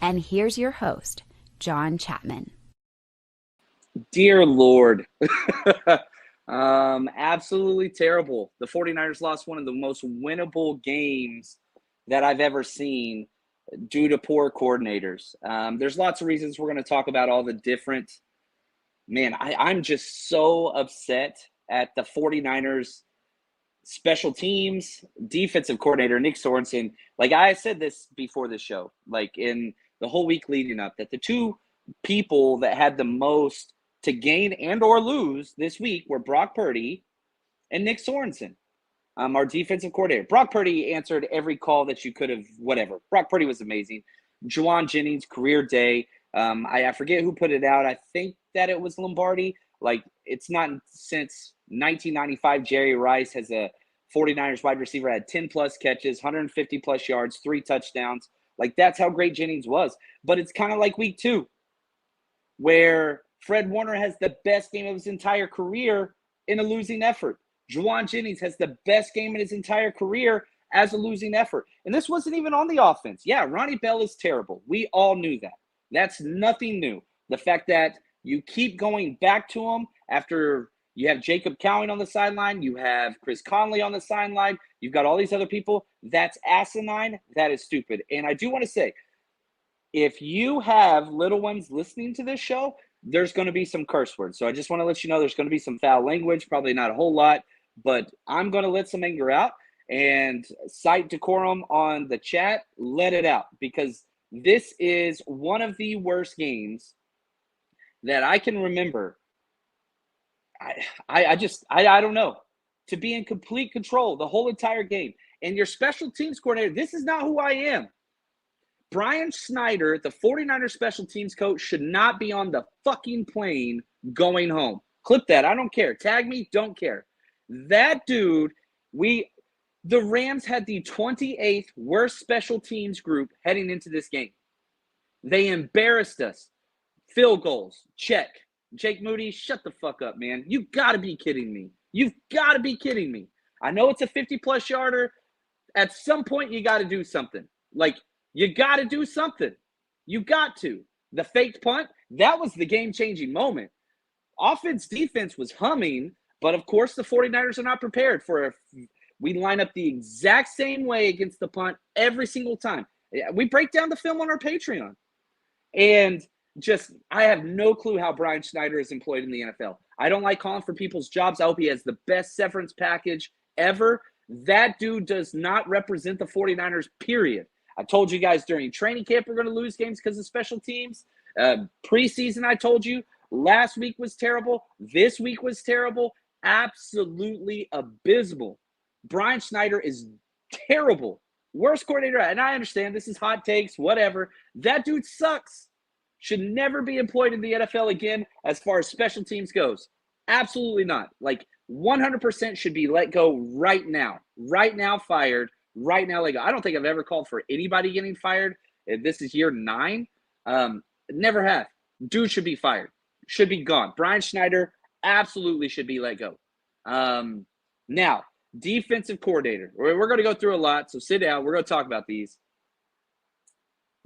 And here's your host, John Chapman. Dear Lord. Absolutely terrible. The 49ers lost one of the most winnable games that I've ever seen due to poor coordinators. There's lots of reasons we're going to talk about all the different. Man, I'm just so upset at the 49ers special teams, defensive coordinator, Nick Sorensen. Like I said this before the show, like in the whole week leading up, that the two people that had the most to gain and or lose this week were Brock Purdy and Nick Sorensen, our defensive coordinator. Brock Purdy answered every call that you could have, whatever. Brock Purdy was amazing. Juwan Jennings, career day. I forget who put it out. I think that it was Lombardi. Like, it's not since 1995 Jerry Rice has a 49ers wide receiver had 10-plus catches, 150-plus yards, 3 touchdowns. Like, that's how great Jennings was. But it's kind of like week 2, where Fred Warner has the best game of his entire career in a losing effort. Juwan Jennings has the best game in his entire career as a losing effort. And this wasn't even on the offense. Yeah, Ronnie Bell is terrible. We all knew that. That's nothing new. The fact that you keep going back to him after you have Jacob Cowing on the sideline, you have Chris Conley on the sideline, you've got all these other people, that's asinine, that is stupid. And I do want to say, if you have little ones listening to this show, there's going to be some curse words. So I just want to let you know there's going to be some foul language, probably not a whole lot, but I'm going to let some anger out and cite decorum on the chat. Let it out, because this is one of the worst games that I can remember. I don't know. To be in complete control the whole entire game. And your special teams coordinator, this is not who I am. Brian Snyder, the 49ers special teams coach, should not be on the fucking plane going home. Clip that. I don't care. Tag me. Don't care. That dude, the Rams had the 28th worst special teams group heading into this game. They embarrassed us. Field goals, check. Jake Moody, shut the fuck up, man. You got to be kidding me. You've got to be kidding me. I know it's a 50-plus yarder. At some point, you got to do something. Like, you got to do something. You got to. The faked punt, that was the game-changing moment. Offense, defense was humming, but of course the 49ers are not prepared for we line up the exact same way against the punt every single time. We break down the film on our Patreon. And I have no clue how Brian Snyder is employed in the NFL. I don't like calling for people's jobs. I hope he has the best severance package ever. That dude does not represent the 49ers, period. I told you guys during training camp we're going to lose games because of special teams. Preseason, I told you. Last week was terrible. This week was terrible. Absolutely abysmal. Brian Snyder is terrible. Worst coordinator. And I understand this is hot takes, whatever. That dude sucks. Should never be employed in the NFL again as far as special teams goes. Absolutely not. Like, 100% should be let go right now. Right now, fired. Right now, let go. I don't think I've ever called for anybody getting fired. This is year 9. Never have. Dude should be fired. Should be gone. Brian Snyder absolutely should be let go. Now, defensive coordinator. We're going to go through a lot, so sit down. We're going to talk about these.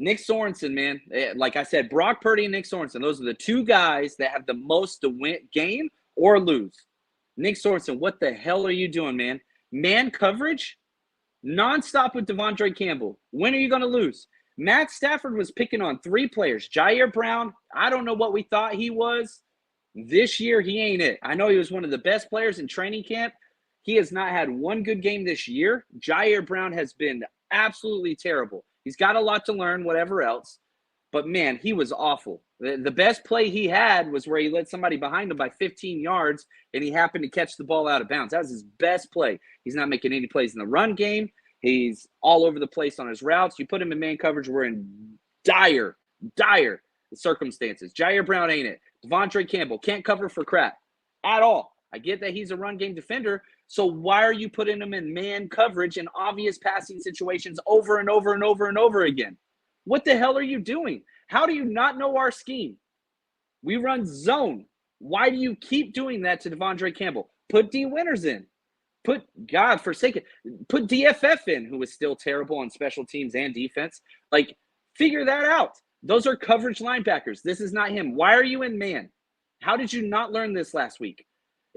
Nick Sorensen, man. Like I said, Brock Purdy and Nick Sorensen, those are the two guys that have the most to win, gain or lose. Nick Sorensen, what the hell are you doing, man? Man coverage? Nonstop with Devondre Campbell. When are you going to lose? Matt Stafford was picking on 3 players. Jair Brown, I don't know what we thought he was. This year, he ain't it. I know he was one of the best players in training camp. He has not had one good game this year. Jair Brown has been absolutely terrible. He's got a lot to learn, whatever else. But, man, he was awful. The best play he had was where he led somebody behind him by 15 yards, and he happened to catch the ball out of bounds. That was his best play. He's not making any plays in the run game. He's all over the place on his routes. You put him in man coverage, we're in dire circumstances. Jair Brown ain't it. Devondre Campbell can't cover for crap at all. I get that he's a run game defender, so why are you putting him in man coverage in obvious passing situations over and over and over and over again? What the hell are you doing? How do you not know our scheme? We run zone. Why do you keep doing that to Devondre Campbell? Put D. Winters in. Put, God forsaken, put DFF in, who was still terrible on special teams and defense. Like, figure that out. Those are coverage linebackers. This is not him. Why are you in man? How did you not learn this last week?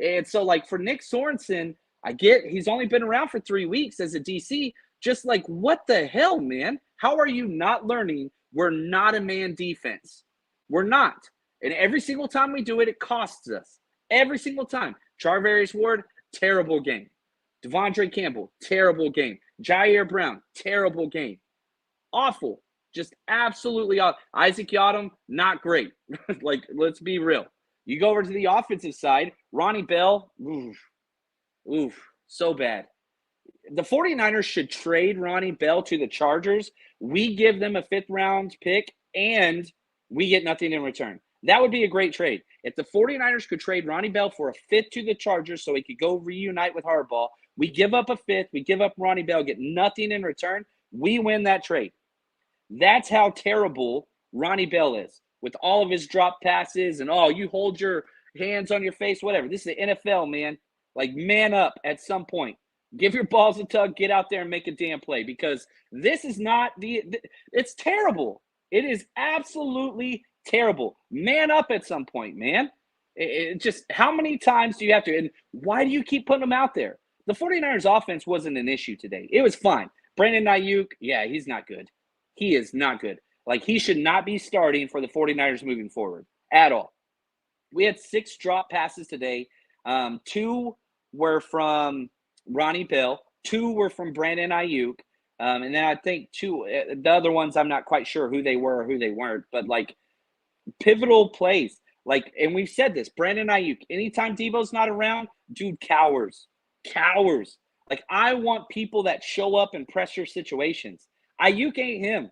And so, like, for Nick Sorensen, I get he's only been around for 3 weeks as a DC. Just like, what the hell, man? How are you not learning we're not a man defense? We're not. And every single time we do it, it costs us. Every single time. Charvarius Ward, terrible game. Devondre Campbell, terrible game. Jair Brown, terrible game. Awful. Just absolutely awful. Isaac Yadam, not great. Like, let's be real. You go over to the offensive side, Ronnie Bell, so bad. The 49ers should trade Ronnie Bell to the Chargers. We give them a 5th-round pick, and we get nothing in return. That would be a great trade. If the 49ers could trade Ronnie Bell for a 5th to the Chargers so he could go reunite with Harbaugh, we give up a 5th, we give up Ronnie Bell, get nothing in return, we win that trade. That's how terrible Ronnie Bell is with all of his drop passes and, you hold your hands on your face, whatever. This is the NFL, man. Like, man up at some point. Give your balls a tug, get out there and make a damn play, because this is not it's terrible. It is absolutely terrible. Man up at some point, man. It just, how many times do you have to, and why do you keep putting them out there? The 49ers offense wasn't an issue today. It was fine. Brandon Ayuk, yeah, he's not good. He is not good. Like, he should not be starting for the 49ers moving forward at all. We had 6 drop passes today. 2 were from Ronnie Bell. 2 were from Brandon Ayuk. And then I think 2, the other ones, I'm not quite sure who they were or who they weren't. But, like, pivotal plays. Like, and we've said this, Brandon Ayuk, anytime Debo's not around, dude cowers. Cowers. Like, I want people that show up in pressure situations. Ayuk ain't him.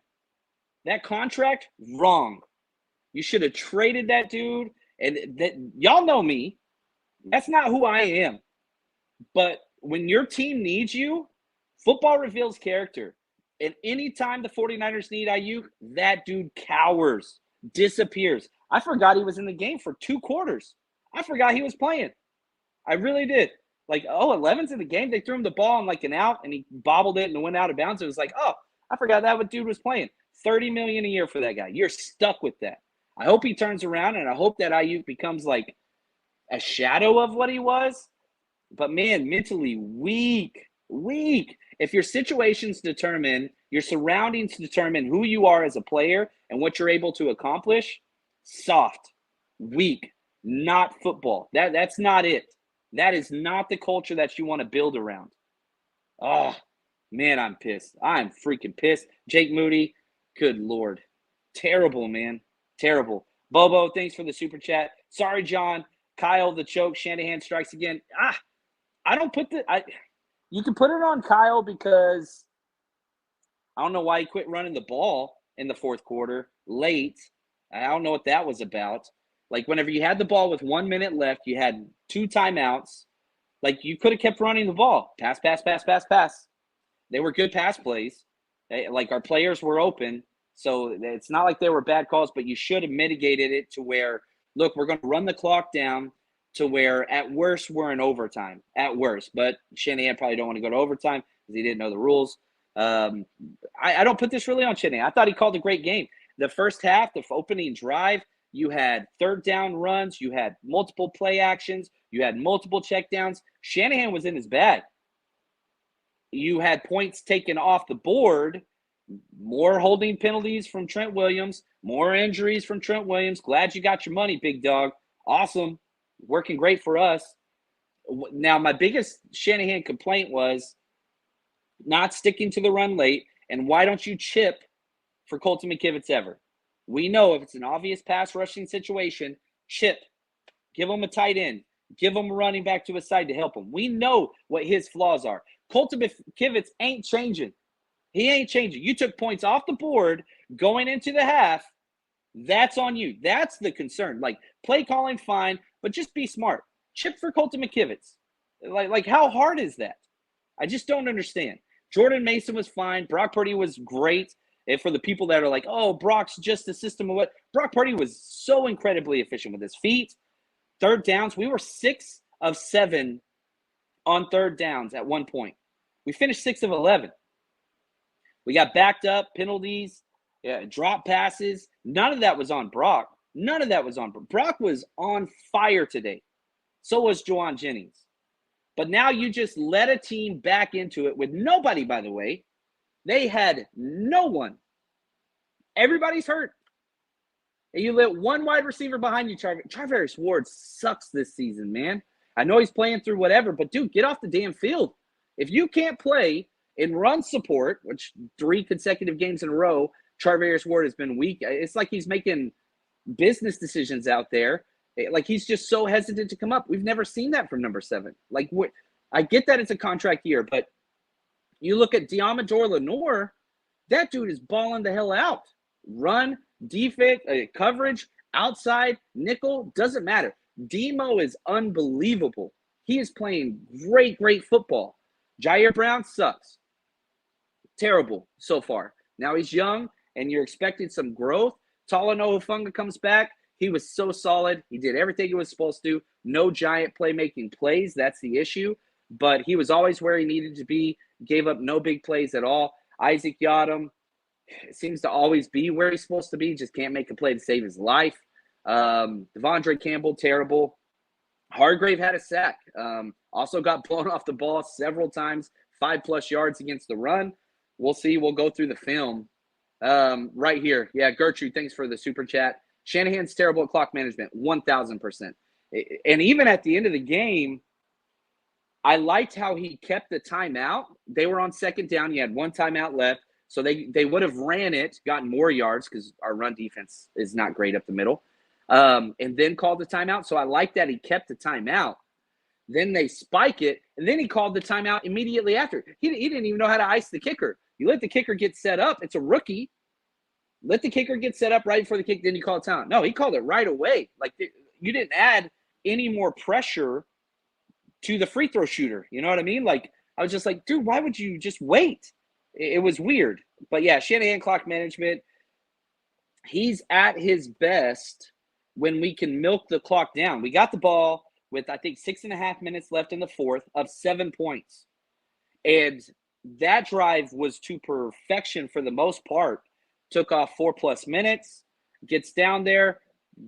That contract, wrong. You should have traded that dude. And that, y'all know me. That's not who I am. But when your team needs you, football reveals character. And anytime the 49ers need Ayuk, that dude cowers, disappears. I forgot he was in the game for 2 quarters. I forgot he was playing. I really did. Like, 11's in the game. They threw him the ball on like an out, and he bobbled it and went out of bounds. It was like, I forgot that dude was playing. $30 million a year for that guy. You're stuck with that. I hope he turns around, and I hope that Ayuk becomes like a shadow of what he was. But, man, mentally weak. If your situations determine, your surroundings determine who you are as a player and what you're able to accomplish, soft, weak, not football. That's not it. That is not the culture that you want to build around. Oh, man, I'm pissed. I'm freaking pissed. Jake Moody, good Lord. Terrible, man. Terrible. Bobo, thanks for the super chat. Sorry, John. Kyle, the choke. Shanahan strikes again. I don't put you can put it on Kyle because I don't know why he quit running the ball in the 4th quarter late. I don't know what that was about. Like, whenever you had the ball with 1 minute left, you had 2 timeouts. Like, you could have kept running the ball. Pass. They were good pass plays. Like, our players were open. So it's not like they were bad calls, but you should have mitigated it to where, look, we're going to run the clock down to where at worst we're in overtime. At worst. But Shanahan probably don't want to go to overtime because he didn't know the rules. I don't put this really on Shanahan. I thought he called a great game. The first half, the opening drive, you had 3rd down runs. You had multiple play actions. You had multiple checkdowns. Shanahan was in his bag. You had points taken off the board, more holding penalties from Trent Williams, more injuries from Trent Williams. Glad you got your money, big dog. Awesome. Working great for us. Now, my biggest Shanahan complaint was not sticking to the run late, and why don't you chip for Colton McKivitz ever? We know if it's an obvious pass rushing situation, chip. Give him a tight end. Give him a running back to his side to help him. We know what his flaws are. Colton McKivitz ain't changing. He ain't changing. You took points off the board going into the half. That's on you. That's the concern. Like, play calling, fine, but just be smart. Chip for Colton McKivitz. Like how hard is that? I just don't understand. Jordan Mason was fine. Brock Purdy was great. And for the people that are like, Brock's just a system of what? Brock Purdy was so incredibly efficient with his feet. 3rd downs, we were 6 of 7 on 3rd downs at one point. We finished 6 of 11. We got backed up, penalties. Yeah, drop passes. None of that was on Brock. None of that was on Brock. Brock was on fire today. So was Juwan Jennings. But now you just let a team back into it with nobody, by the way. They had no one. Everybody's hurt. And you let one wide receiver behind you, Charvarius Ward sucks this season, man. I know he's playing through whatever, but dude, get off the damn field. If you can't play in run support, which 3 consecutive games in a row, Charvarius Ward has been weak. It's like he's making business decisions out there. Like he's just so hesitant to come up. We've never seen that from number 7. Like I get that it's a contract year, but you look at Diamador Lenore, that dude is balling the hell out. Run, defense, coverage, outside, nickel, doesn't matter. Demo is unbelievable. He is playing great, great football. Jair Brown sucks. Terrible so far. Now he's young, and you're expecting some growth. Talanoa Hufanga comes back. He was so solid. He did everything he was supposed to. No giant playmaking plays. That's the issue. But he was always where he needed to be. Gave up no big plays at all. Isaac Yadam seems to always be where he's supposed to be. Just can't make a play to save his life. Devondre Campbell, terrible. Hargrave had a sack. Also got blown off the ball several times. 5+ yards against the run. We'll see. We'll go through the film. Right here. Yeah, Gertrude, thanks for the super chat. Shanahan's terrible at clock management, 1,000%. And even at the end of the game, I liked how he kept the timeout. They were on second down. You had 1 timeout left. So they would have ran it, gotten more yards because our run defense is not great up the middle, and then called the timeout. So I like that he kept the timeout. Then they spike it, and then he called the timeout immediately after. He didn't even know how to ice the kicker. You let the kicker get set up. It's a rookie. Let the kicker get set up right before the kick, then you call it timeout. No, he called it right away. Like you didn't add any more pressure to the free throw shooter. You know what I mean? Like I was just like, dude, why would you just wait? It was weird. But yeah, Shanahan clock management, he's at his best when we can milk the clock down. We got the ball with, I think, 6.5 minutes left in the fourth of 7 points. And that drive was to perfection for the most part. Took off 4+ minutes, gets down there,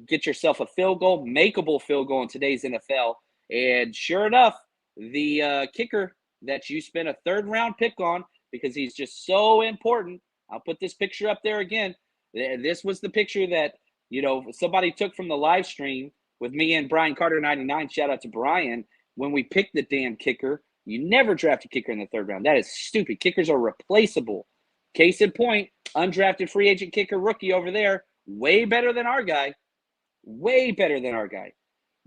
get yourself a field goal, makeable field goal in today's NFL. And sure enough, the kicker that you spent a 3rd-round pick on, because he's just so important. I'll put this picture up there again. This was the picture that, somebody took from the live stream with me and Brian Carter 99. Shout out to Brian. When we picked the damn kicker, you never draft a kicker in the 3rd round. That is stupid. Kickers are replaceable. Case in point, undrafted free agent kicker rookie over there. Way better than our guy. Way better than our guy.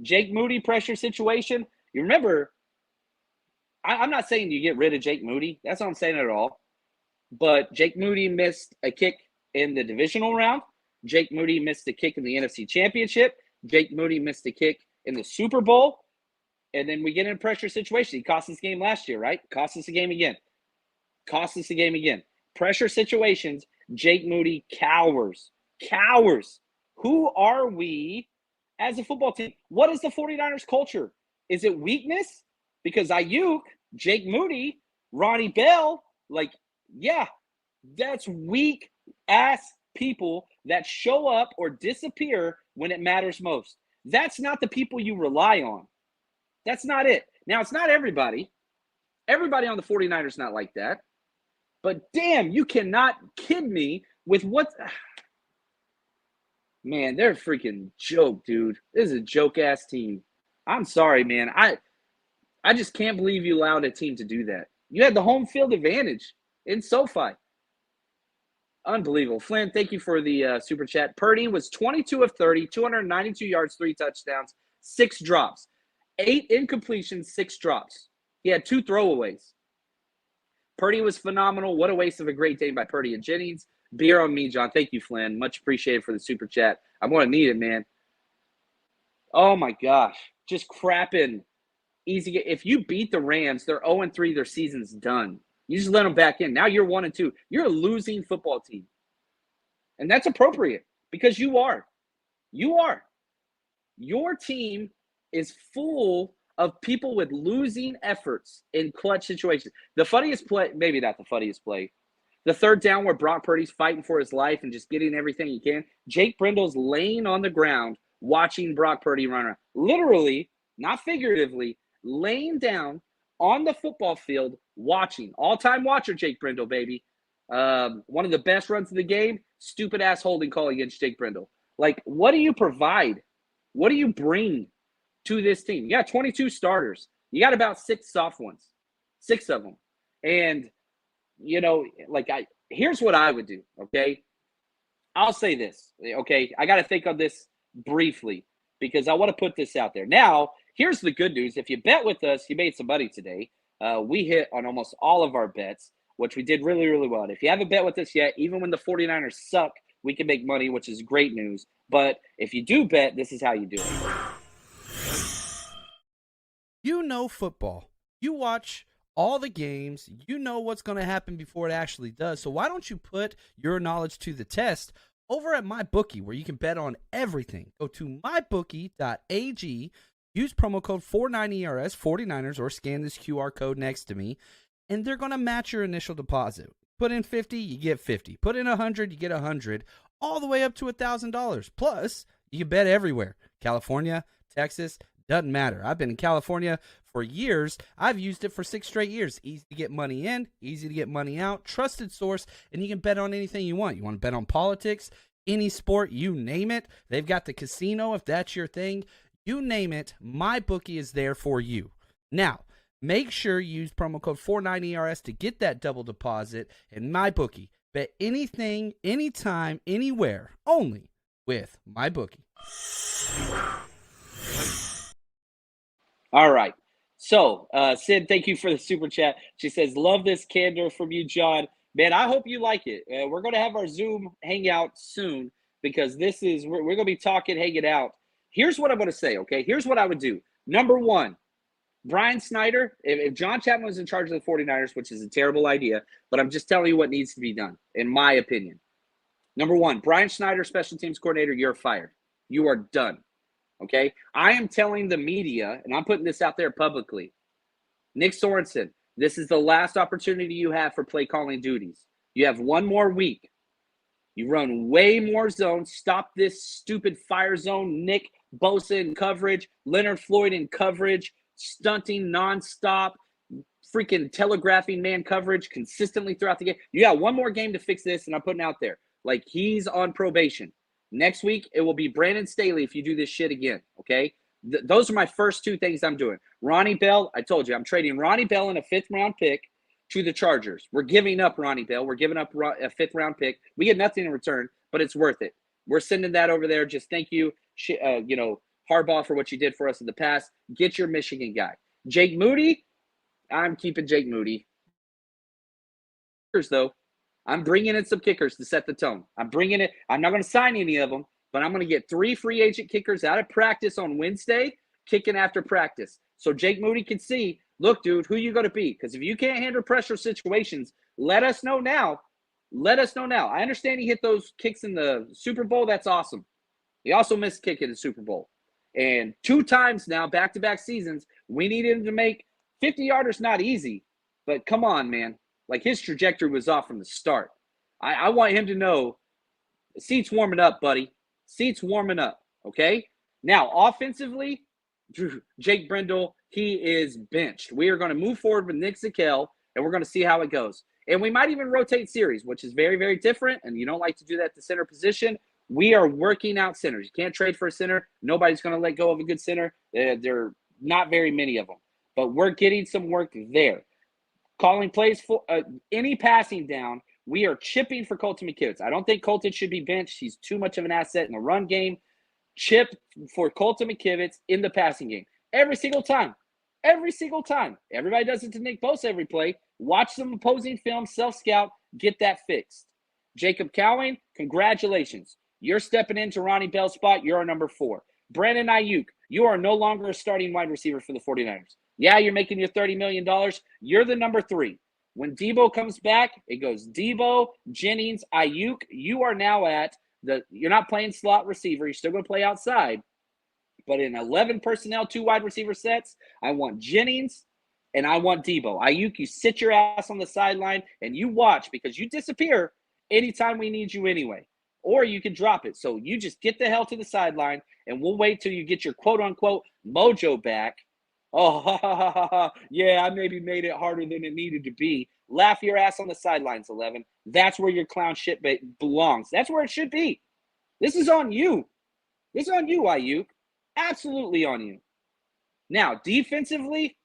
Jake Moody pressure situation. You remember, I'm not saying you get rid of Jake Moody. That's not what I'm saying at all. But Jake Moody missed a kick in the divisional round. Jake Moody missed a kick in the NFC Championship. Jake Moody missed a kick in the Super Bowl. And then we get in a pressure situation. He cost us the game last year, right? Cost us the game again. Cost us the game again. Pressure situations, Jake Moody cowers. Cowers. Who are we as a football team? What is the 49ers culture? Is it weakness? Because Ayuk, Jake Moody, Ronnie Bell, that's weak-ass people that show up or disappear when it matters most. That's not the people you rely on. That's not it. Now, it's not everybody. Everybody on the 49ers not like that. But damn, you cannot kid me with what – man, they're a freaking joke, dude. This is a joke-ass team. I'm sorry, man. I just can't believe you allowed a team to do that. You had the home field advantage in SoFi. Unbelievable. Flynn, thank you for the super chat. Purdy was 22 of 30, 292 yards, 3 touchdowns, 6 drops. 8 incompletions, 6 drops. He had 2 throwaways. Purdy was phenomenal. What a waste of a great day by Purdy and Jennings. Beer on me, John. Thank you, Flynn. Much appreciated for the super chat. I'm going to need it, man. Oh, my gosh. Just crapping. Easy. If you beat the Rams, they're 0-3. Their season's done. You just let them back in. Now you're 1-2. You're a losing football team. And that's appropriate because you are. You are. Your team is full of people with losing efforts in clutch situations. The funniest play, maybe not the funniest play. The third down where Brock Purdy's fighting for his life and just getting everything he can. Jake Brindle's laying on the ground watching Brock Purdy run around. Literally, not figuratively, laying down on the football field watching. All-time watcher, Jake Brindle, baby. One of the best runs of the game. Stupid-ass holding call against Jake Brindle. Like, what do you provide? What do you bring to this team? You got 22 starters. You got about 6 soft ones. 6 of them. And here's what I would do, okay? I'll say this, okay? I got to think on this briefly because I want to put this out there. Now, here's the good news. If you bet with us, you made some money today. We hit on almost all of our bets, which we did really, really well. And if you haven't bet with us yet, even when the 49ers suck, we can make money, which is great news. But if you do bet, this is how you do it. You know football. You watch all the games, you know what's going to happen before it actually does. So why don't you put your knowledge to the test over at MyBookie, where you can bet on everything. Go to mybookie.ag, use promo code 49ERS, 49ers, or scan this QR code next to me, and they're going to match your initial deposit. Put in 50, you get 50. Put in 100, you get 100, all the way up to $1,000. Plus, you can bet everywhere. California, Texas, doesn't matter. I've been in California for years. I've used it for 6 straight years. Easy to get money in, easy to get money out, trusted source, and you can bet on anything you want. You want to bet on politics, any sport, you name it. They've got the casino if that's your thing. You name it, MyBookie is there for you. Now, make sure you use promo code 49ERS to get that double deposit. And MyBookie, bet anything, anytime, anywhere, only with MyBookie. All right. So, Sid, thank you for the super chat. She says, love this candor from you, John. Man, I hope you like it. We're going to have our Zoom hangout soon because we're going to be talking, hanging out. Here's what I'm going to say, okay? Here's what I would do. Number one, Brian Snyder, if John Chapman was in charge of the 49ers, which is a terrible idea, but I'm just telling you what needs to be done, in my opinion. Number one, Brian Snyder, special teams coordinator, you're fired. You are done. Okay, I am telling the media, and I'm putting this out there publicly, Nick Sorensen, this is the last opportunity you have for play calling duties. You have one more week. You run way more zones. Stop this stupid fire zone, Nick Bosa in coverage, Leonard Floyd in coverage, stunting nonstop, freaking telegraphing man coverage consistently throughout the game. You got one more game to fix this, and I'm putting out there. Like, he's on probation. Next week, it will be Brandon Staley if you do this shit again, okay? Those are my first 2 things I'm doing. Ronnie Bell, I told you, I'm trading Ronnie Bell and a 5th-round pick to the Chargers. We're giving up Ronnie Bell. We're giving up a 5th-round pick. We get nothing in return, but it's worth it. We're sending that over there. Just thank you, Harbaugh, for what you did for us in the past. Get your Michigan guy. Jake Moody, I'm keeping Jake Moody. Though, I'm bringing in some kickers to set the tone. I'm bringing it. I'm not going to sign any of them, but I'm going to get 3 free agent kickers out of practice on Wednesday, kicking after practice. So Jake Moody can see, look, dude, who you going to be? Because if you can't handle pressure situations, let us know now. Let us know now. I understand he hit those kicks in the Super Bowl. That's awesome. He also missed a kick in the Super Bowl. And 2 times now, back-to-back seasons, we need him to make 50-yarders not easy. But come on, man. Like, his trajectory was off from the start. I want him to know, the seat's warming up, buddy. Seat's warming up, okay? Now, offensively, Jake Brindle, he is benched. We are going to move forward with Nick Zakelj, and we're going to see how it goes. And we might even rotate series, which is very, very different, and you don't like to do that at the center position. We are working out centers. You can't trade for a center. Nobody's going to let go of a good center. There are not very many of them. But we're getting some work there. Calling plays for any passing down, we are chipping for Colton McKivitz. I don't think Colton should be benched. He's too much of an asset in the run game. Chip for Colton McKivitz in the passing game. Every single time. Every single time. Everybody does it to Nick Bosa every play. Watch some opposing film, self-scout, get that fixed. Jacob Cowing, congratulations. You're stepping into Ronnie Bell's spot. You're our number 4. Brandon Ayuk, you are no longer a starting wide receiver for the 49ers. Yeah, you're making your $30 million. You're the number 3. When Debo comes back, it goes Debo, Jennings, Ayuk. You are now you're not playing slot receiver. You're still going to play outside. But in 11 personnel, 2 wide receiver sets, I want Jennings and I want Debo. Ayuk, you sit your ass on the sideline and you watch because you disappear anytime we need you anyway. Or you can drop it. So you just get the hell to the sideline and we'll wait till you get your quote-unquote mojo back. Oh, ha, ha, ha, ha, ha. Yeah, I maybe made it harder than it needed to be. Laugh your ass on the sidelines, 11. That's where your clown shit belongs. That's where it should be. This is on you. This is on you, Ayuk. Absolutely on you. Now, defensively,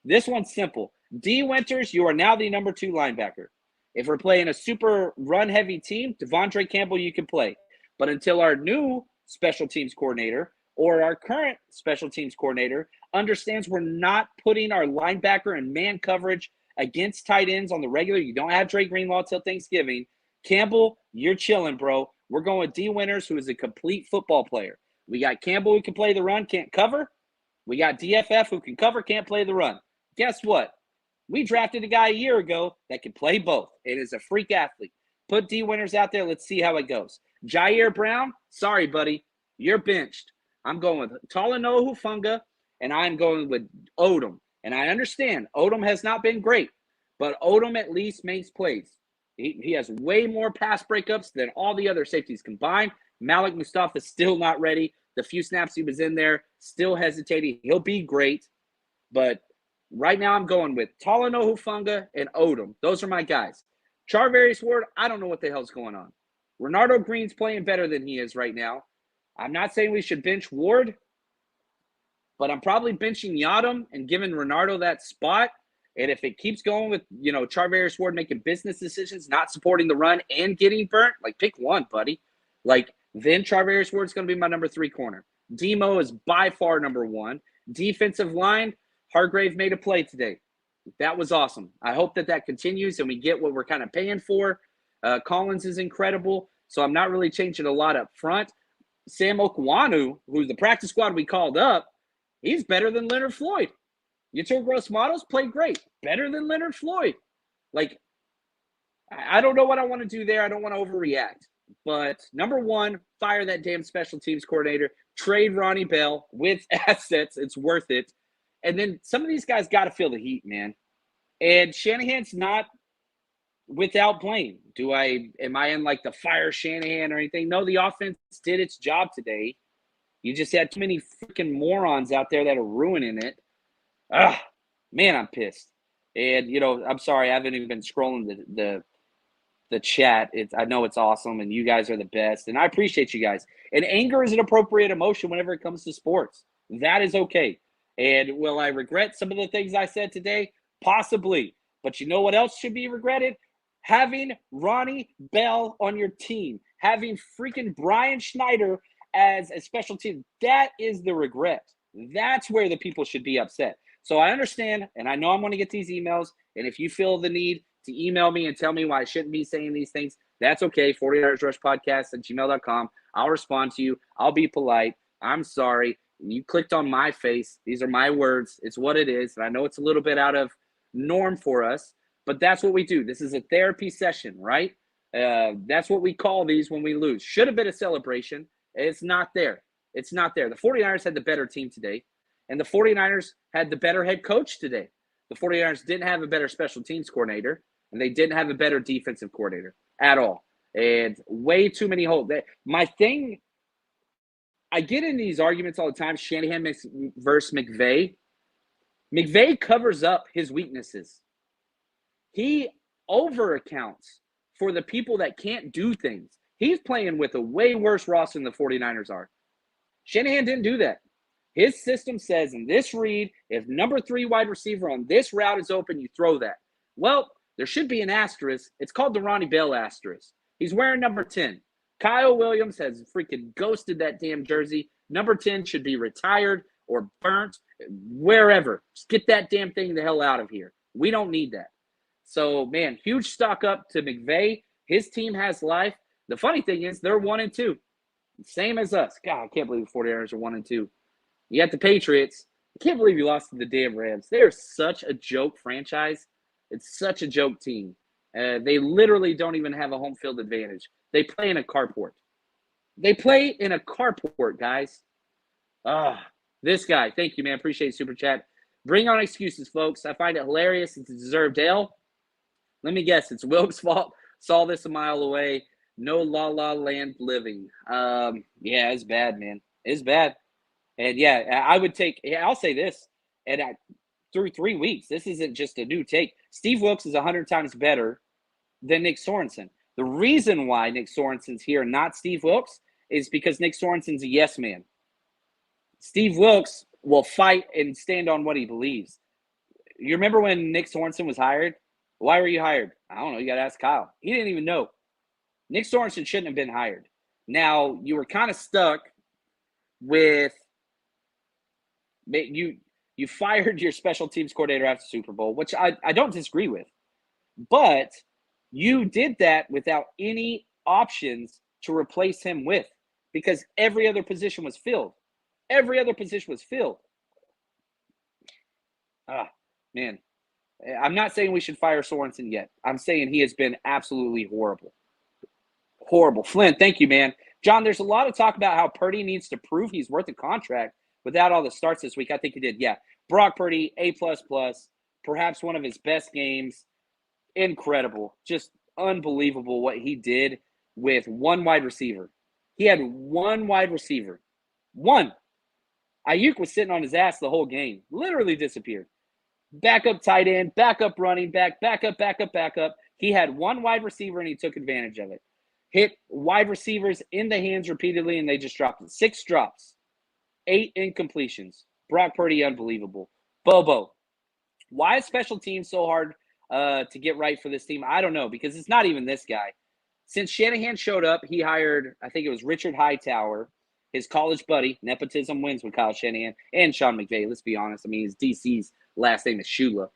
this one's simple. D. Winters, you are now the number 2 linebacker. If we're playing a super run-heavy team, Devondre Campbell, you can play. But until our new special teams coordinator or our current special teams coordinator understands we're not putting our linebacker in man coverage against tight ends on the regular, you don't have Drake Greenlaw till Thanksgiving. Campbell, you're chilling, bro. We're going with D. Winters, who is a complete football player. We got Campbell, who can play the run, can't cover. We got DFF, who can cover, can't play the run. Guess what? We drafted a guy a year ago that can play both. It is a freak athlete. Put D. Winters out there. Let's see how it goes. Jair Brown, sorry, buddy. You're benched. I'm going with Talanoa Hufanga, and I'm going with Odom. And I understand Odom has not been great, but Odom at least makes plays. He has way more pass breakups than all the other safeties combined. Malik Mustafa is still not ready. The few snaps he was in there, still hesitating. He'll be great, but right now I'm going with Talanoa Hufanga and Odom. Those are my guys. Charvarius Ward, I don't know what the hell's going on. Renardo Green's playing better than he is right now. I'm not saying we should bench Ward, but I'm probably benching Yadam and giving Renardo that spot. And if it keeps going with, Charvarius Ward making business decisions, not supporting the run and getting burnt, like pick one, buddy. Then Charvarius Ward's going to be my number 3 corner. Demo is by far number 1. Defensive line, Hargrave made a play today. That was awesome. I hope that continues and we get what we're kind of paying for. Collins is incredible, so I'm not really changing a lot up front. Sam Okwanu, who's the practice squad we called up, he's better than Leonard Floyd. Yatur Gross-Matos played great. Better than Leonard Floyd. I don't know what I want to do there. I don't want to overreact. But number 1, fire that damn special teams coordinator. Trade Ronnie Bell with assets. It's worth it. And then some of these guys got to feel the heat, man. And Shanahan's not without blame. Am I in the fire Shanahan or anything? No, the offense did its job today. You just had too many freaking morons out there that are ruining it. Man, I'm pissed. And, I'm sorry, I haven't even been scrolling the chat. I know it's awesome, and you guys are the best, and I appreciate you guys. And anger is an appropriate emotion whenever it comes to sports. That is okay. And will I regret some of the things I said today? Possibly. But you know what else should be regretted? Having Ronnie Bell on your team. Having freaking Brian Schneider as a special team. That is the regret. That's where the people should be upset. So I understand, and I know I'm going to get these emails, and if you feel the need to email me and tell me why I shouldn't be saying these things, that's okay. 49ersrushpodcast@gmail.com. I'll respond to you. I'll be polite. I'm sorry. You clicked on my face. These are my words. It's what it is. And I know it's a little bit out of norm for us, but that's what we do. This is a therapy session, right? That's what we call these when we lose. Should have been a celebration. It's not there. It's not there. The 49ers had the better team today, and the 49ers had the better head coach today. The 49ers didn't have a better special teams coordinator, and they didn't have a better defensive coordinator at all. And way too many holes. My thing, I get in these arguments all the time, Shanahan versus McVay. McVay covers up his weaknesses. He over-accounts for the people that can't do things. He's playing with a way worse roster than the 49ers are. Shanahan didn't do that. His system says in this read, if number 3 wide receiver on this route is open, you throw that. Well, there should be an asterisk. It's called the Ronnie Bell asterisk. He's wearing number 10. Kyle Williams has freaking ghosted that damn jersey. Number 10 should be retired or burnt, wherever. Just get that damn thing the hell out of here. We don't need that. So, man, huge stock up to McVay. His team has life. The funny thing is they're 1-2. Same as us. God, I can't believe the 49ers are 1-2. You got the Patriots. I can't believe you lost to the damn Rams. They are such a joke franchise. It's such a joke team. They literally don't even have a home field advantage. They play in a carport. They play in a carport, guys. This guy. Thank you, man. Appreciate it, Super Chat. Bring on excuses, folks. I find it hilarious. It's a deserved L. Let me guess. It's Wilkes' fault. Saw this a mile away. No la la land living. Yeah, it's bad, man. It's bad. And yeah, I would take. I'll say this. And through 3 weeks, this isn't just a new take. Steve Wilkes is 100 times better than Nick Sorensen. The reason why Nick Sorensen's here and not Steve Wilkes is because Nick Sorensen's a yes man. Steve Wilkes will fight and stand on what he believes. You remember when Nick Sorensen was hired? Why were you hired? I don't know. You got to ask Kyle. He didn't even know. Nick Sorensen shouldn't have been hired. Now, you were kind of stuck with you fired your special teams coordinator after the Super Bowl, which I don't disagree with. But you did that without any options to replace him with, because every other position was filled. Every other position was filled. Man. I'm not saying we should fire Sorensen yet. I'm saying he has been absolutely horrible. Horrible. Flynn, thank you, man. John, there's a lot of talk about how Purdy needs to prove he's worth a contract without all the starts this week. I think he did. Yeah. Brock Purdy, A++, perhaps one of his best games. Incredible. Just unbelievable what he did with one wide receiver. He had one wide receiver. One. Ayuk was sitting on his ass the whole game. Literally disappeared. Backup tight end, backup running back, backup. He had one wide receiver, and he took advantage of it. Hit wide receivers in the hands repeatedly, and they just dropped it. 6 drops, 8 incompletions. Brock Purdy, unbelievable. Bobo, why is special teams so hard to get right for this team? I don't know, because it's not even this guy. Since Shanahan showed up, he hired, I think it was Richard Hightower, his college buddy. Nepotism wins with Kyle Shanahan and Sean McVay, let's be honest. I mean, his DC's last name is Shula.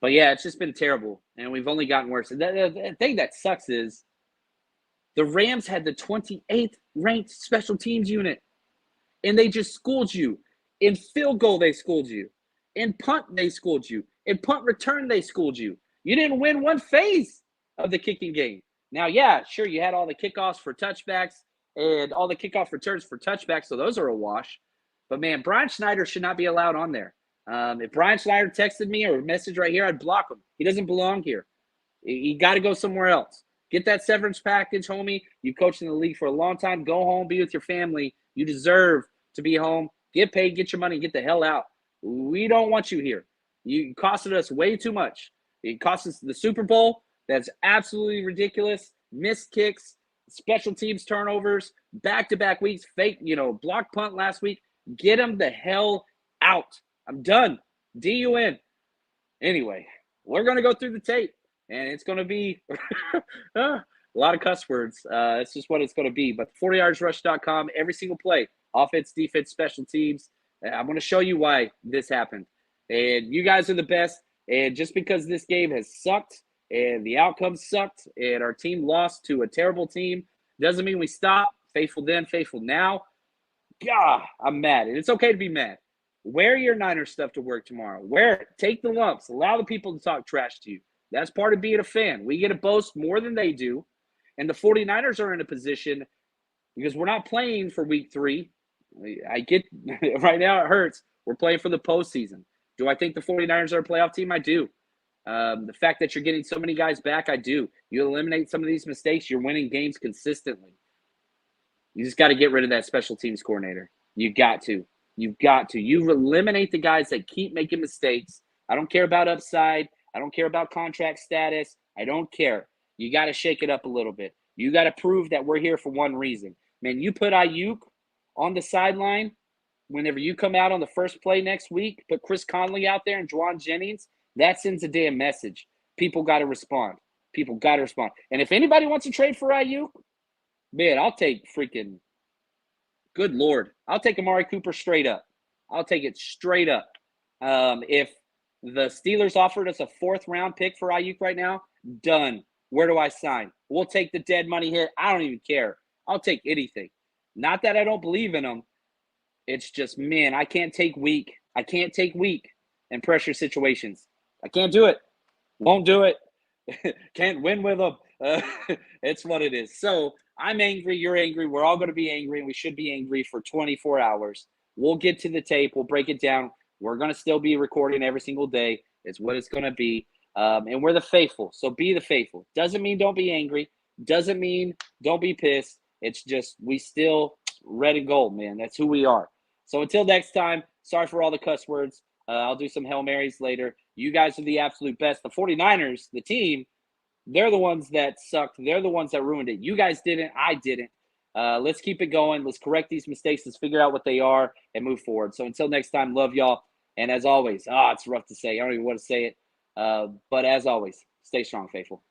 But yeah, it's just been terrible, and we've only gotten worse. The thing that sucks is the Rams had the 28th ranked special teams unit, and they just schooled you. In field goal, they schooled you. In punt, they schooled you. In punt return, they schooled you. You didn't win one phase of the kicking game. Now, yeah, sure, you had all the kickoffs for touchbacks and all the kickoff returns for touchbacks, so those are a wash. But, man, Brian Schneider should not be allowed on there. If Brian Schneider texted me or a message right here, I'd block him. He doesn't belong here. You got to go somewhere else. Get that severance package, homie. You coached in the league for a long time. Go home, be with your family. You deserve to be home. Get paid, get your money, get the hell out. We don't want you here. You costed us way too much. It cost us the Super Bowl. That's absolutely ridiculous. Missed kicks, special teams turnovers, back-to-back weeks, fake, block punt last week. Get them the hell out. I'm done. DUN. Anyway, we're going to go through the tape, and it's going to be a lot of cuss words. It's just what it's going to be. But 40yardsrush.com, every single play, offense, defense, special teams. I'm going to show you why this happened. And you guys are the best. And just because this game has sucked and the outcome sucked and our team lost to a terrible team doesn't mean we stop. Faithful then, faithful now. God, I'm mad. And it's okay to be mad. Wear your Niners stuff to work tomorrow. Wear it. Take the lumps. Allow the people to talk trash to you. That's part of being a fan. We get to boast more than they do. And the 49ers are in a position, because we're not playing for week 3. I get right now it hurts. We're playing for the postseason. Do I think the 49ers are a playoff team? I do. The fact that you're getting so many guys back, I do. You eliminate some of these mistakes, you're winning games consistently. You just got to get rid of that special teams coordinator. You got to. You've got to. You eliminate the guys that keep making mistakes. I don't care about upside. I don't care about contract status. I don't care. You got to shake it up a little bit. You got to prove that we're here for one reason. Man, you put Ayuk on the sideline whenever you come out on the first play next week, put Chris Conley out there and Juwan Jennings, that sends a damn message. People got to respond. People got to respond. And if anybody wants to trade for Ayuk, man, I'll take freaking – good Lord. I'll take Amari Cooper straight up. I'll take it straight up. If the Steelers offered us a 4th-round pick for Ayuk right now, done. Where do I sign? We'll take the dead money hit. I don't even care. I'll take anything. Not that I don't believe in him. It's just, man, I can't take weak. I can't take weak in pressure situations. I can't do it. Won't do it. Can't win with them. It's what it is. So I'm angry. You're angry. We're all going to be angry, and we should be angry for 24 hours. We'll get to the tape. We'll break it down. We're going to still be recording every single day. It's what it's going to be. And we're the faithful. So be the faithful. Doesn't mean don't be angry. Doesn't mean don't be pissed. It's just we still red and gold, man. That's who we are. So until next time, sorry for all the cuss words. I'll do some Hail Marys later. You guys are the absolute best. The 49ers, the team, they're the ones that sucked. They're the ones that ruined it. You guys didn't. I didn't. Let's keep it going. Let's correct these mistakes. Let's figure out what they are and move forward. So until next time, love y'all. And as always, it's rough to say. I don't even want to say it. But as always, stay strong, faithful.